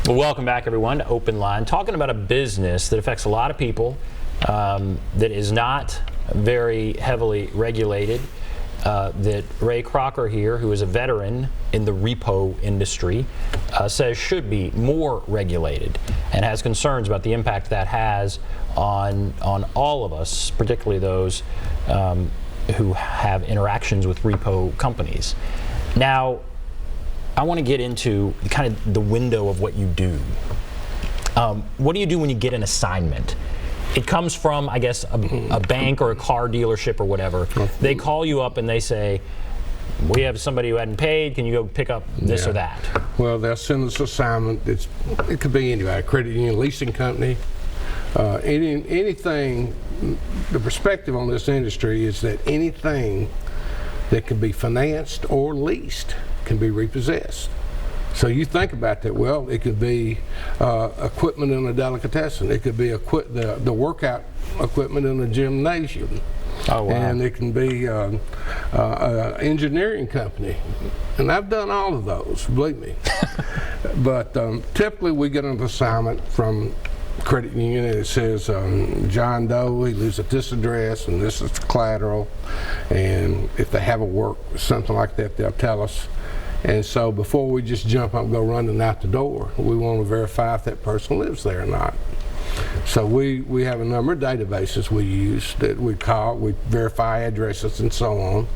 Well, welcome back, everyone, to OpenLine. Talking about a business that affects a lot of people, that is not very heavily regulated, that Ray Crocker here, who is a veteran in the repo industry, says should be more regulated, and has concerns about the impact that has on all of us, particularly those who have interactions with repo companies. Now, I want to get into kind of the window of what you do. What do you do when you get an assignment? It comes from, I guess, a bank or a car dealership or whatever. They call you up and they say, we have somebody who hadn't paid, can you go pick up this or that? Well, they'll send us an assignment. It could be anybody, credit union, leasing company, anything. The perspective on this industry is that anything that can be financed or leased can be repossessed. So you think about that. Well, it could be equipment in a delicatessen. It could be the workout equipment in a gymnasium. Oh, wow. And it can be an engineering company. And I've done all of those, believe me. But typically we get an assignment from credit union and it says John Doe, he lives at this address and this is the collateral, and if they have a work, something like that, they'll tell us. And so before we just jump up and go running out the door, we want to verify if that person lives there or not. So we have a number of databases we use that we call, we verify addresses and so on,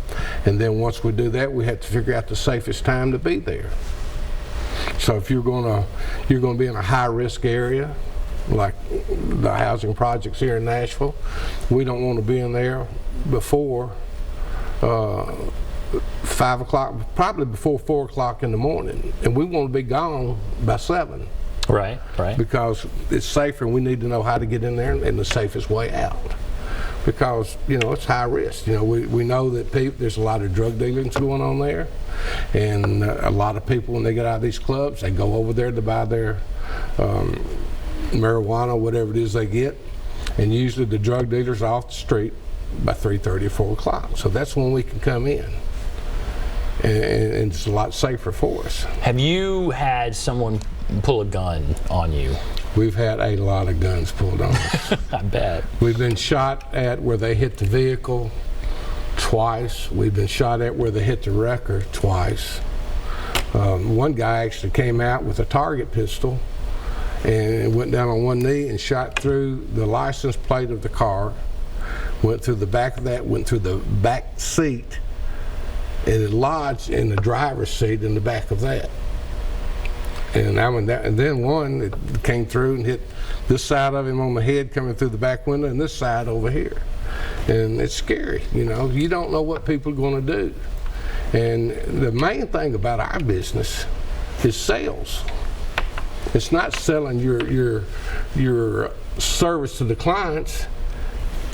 and then once we do that, we have to figure out the safest time to be there. So if you're going to be in a high-risk area, like the housing projects here in Nashville, we don't want to be in there before 5 o'clock, probably before 4 o'clock in the morning, and we want to be gone by 7. Right. Because it's safer, and we need to know how to get in there and the safest way out. Because, you know, it's high risk. You know, we know that there's a lot of drug dealing going on there, and a lot of people, when they get out of these clubs, they go over there to buy their marijuana, whatever it is they get, and usually the drug dealers are off the street by 3:30 or 4 o'clock. So that's when we can come in, and it's a lot safer for us. Have you had someone pull a gun on you? We've had a lot of guns pulled on us. I bet. We've been shot at where they hit the vehicle twice. We've been shot at where they hit the wrecker twice. One guy actually came out with a target pistol and went down on one knee and shot through the license plate of the car, went through the back of that, went through the back seat, and it lodged in the driver's seat in the back of that. And then one that came through and hit this side of him on the head coming through the back window, and this side over here. And it's scary, you know. You don't know what people are going to do. And the main thing about our business is sales. It's not selling your service to the clients.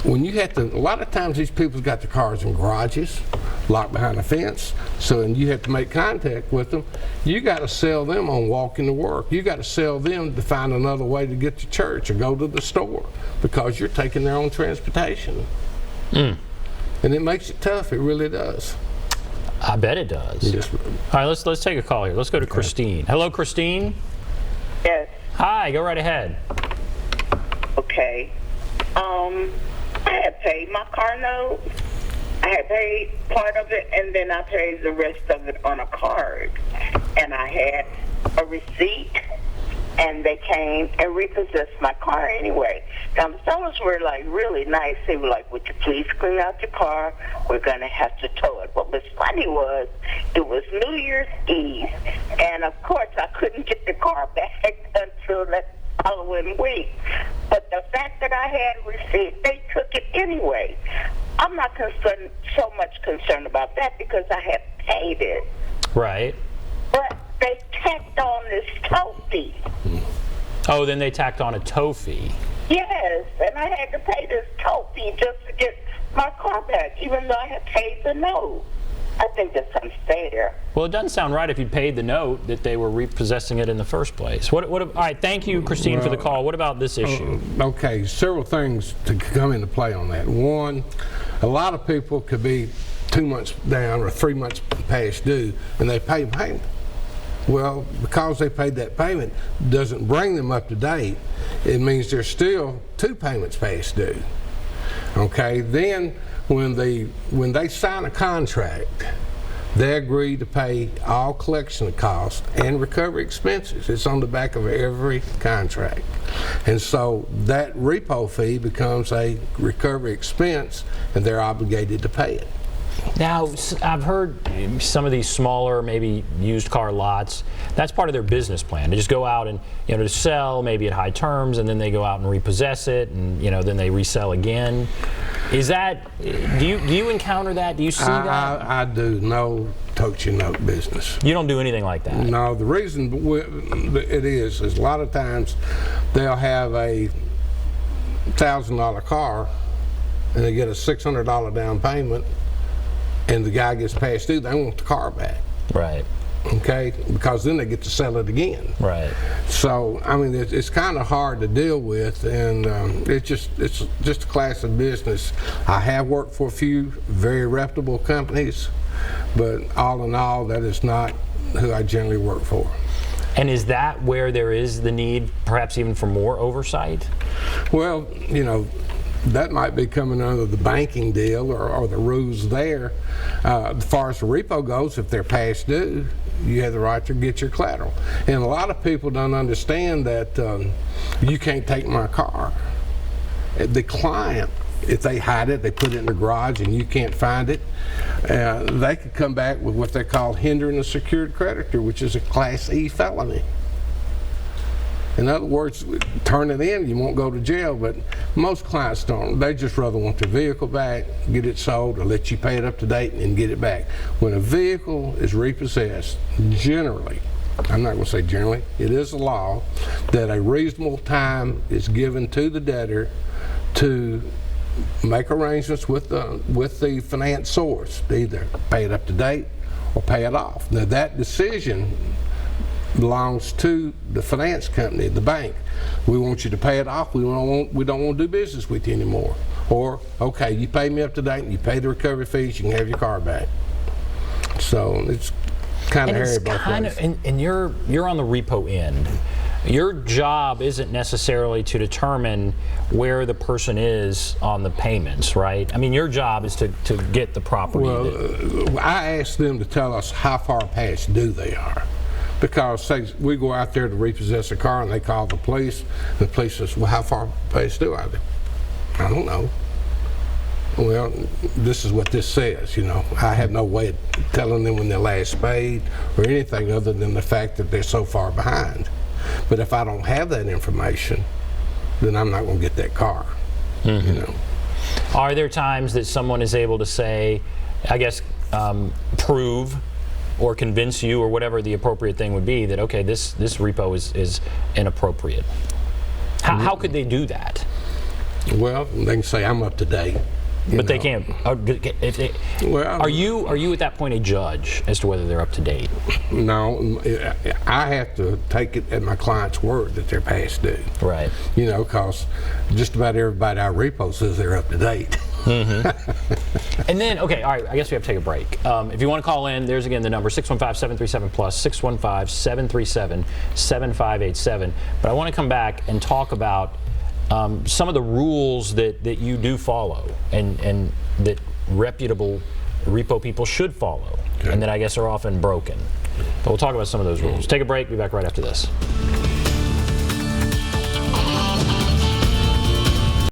When you have to, a lot of times these people's got their cars in garages, locked behind a fence, so and you have to make contact with them. You got to sell them on walking to work. You got to sell them to find another way to get to church or go to the store, because you're taking their own transportation. And it makes it tough. It really does. I bet it does. Yes. All right, let's take a call here. Let's go to Christine. Hello, Christine. Yes. Hi, go right ahead. Okay. I had paid my car note. I had paid part of it, and then I paid the rest of it on a card. And I had a receipt, and they came and repossessed my car anyway. Now, the fellas were like really nice. They were like, would you please clean out your car? We're going to have to tow it. What was funny was, it was New Year's Eve, and of course I couldn't get the car back until that following week. But the fact that I had a receipt, they took it anyway. I'm not so much concerned about that because I had paid it. Right. But they tacked on this tow fee. Oh, then they tacked on a tow fee. Yes, and I had to pay this tow fee just to get my car back, even though I had paid the note. I think that's unfair. Well, it doesn't sound right if you paid the note that they were repossessing it in the first place. All right, thank you, Christine, for the call. What about this issue? Okay, several things to come into play on that. One, a lot of people could be 2 months down or 3 months past due, and they pay payment. Well, because they paid that payment doesn't bring them up to date. It means there's still 2 payments past due. Okay, then when they sign a contract, they agree to pay all collection costs and recovery expenses. It's on the back of every contract. And so that repo fee becomes a recovery expense, and they're obligated to pay it. Now, I've heard some of these smaller, maybe used car lots, that's part of their business plan. They just go out and, to sell, maybe at high terms, and then they go out and repossess it, and, then they resell again. Is that, do you encounter that? Do you see that? I do no tote-your-note business. You don't do anything like that? No, the reason it is a lot of times they'll have a $1,000 car, and they get a $600 down payment, and the guy gets past due, they want the car back. Right. Okay, because then they get to sell it again. Right. So I mean, it's kind of hard to deal with, and it's just a class of business. I have worked for a few very reputable companies, but all in all, that is not who I generally work for. And is that where there is the need, perhaps even for more oversight? Well, that might be coming under the banking deal or the rules there. As far as the repo goes, if they're past due, you have the right to get your collateral. And a lot of people don't understand that you can't take my car. The client, if they hide it, they put it in the garage and you can't find it, they could come back with what they call hindering a secured creditor, which is a Class E felony. In other words, turn it in, you won't go to jail, but most clients don't. They just rather want their vehicle back, get it sold, or let you pay it up to date and get it back. When a vehicle is repossessed, generally, I'm not going to say generally, it is a law that a reasonable time is given to the debtor to make arrangements with the finance source to either pay it up to date or pay it off. Now that decision belongs to the finance company, the bank. We want you to pay it off. We don't want to do business with you anymore. Or, okay, you pay me up to date and you pay the recovery fees, you can have your car back. So it's kind of hairy both ways. And you're on the repo end. Your job isn't necessarily to determine where the person is on the payments, right? I mean, your job is to get the property. Well, I ask them to tell us how far past due they are. Because say we go out there to repossess a car and they call the police says, well, how far past due are they? I don't know. Well, this is what this says, I have no way of telling them when they're last paid or anything other than the fact that they're so far behind. But if I don't have that information, then I'm not going to get that car. Are there times that someone is able to say, I guess, prove or convince you, or whatever the appropriate thing would be, that okay, this repo is inappropriate? How could they do that? Well, they can say I'm up to date. But they can't. Are you at that point a judge as to whether they're up to date? No, I have to take it at my client's word that they're past due. Right. Because just about everybody I repo says they're up to date. And then, okay, all right, I guess we have to take a break. If you want to call in, there's again the number, 615-737-PLUS, 615-737-7587. But I want to come back and talk about some of the rules that you do follow and that reputable repo people should follow, and that I guess are often broken. But we'll talk about some of those rules. Take a break, be back right after this.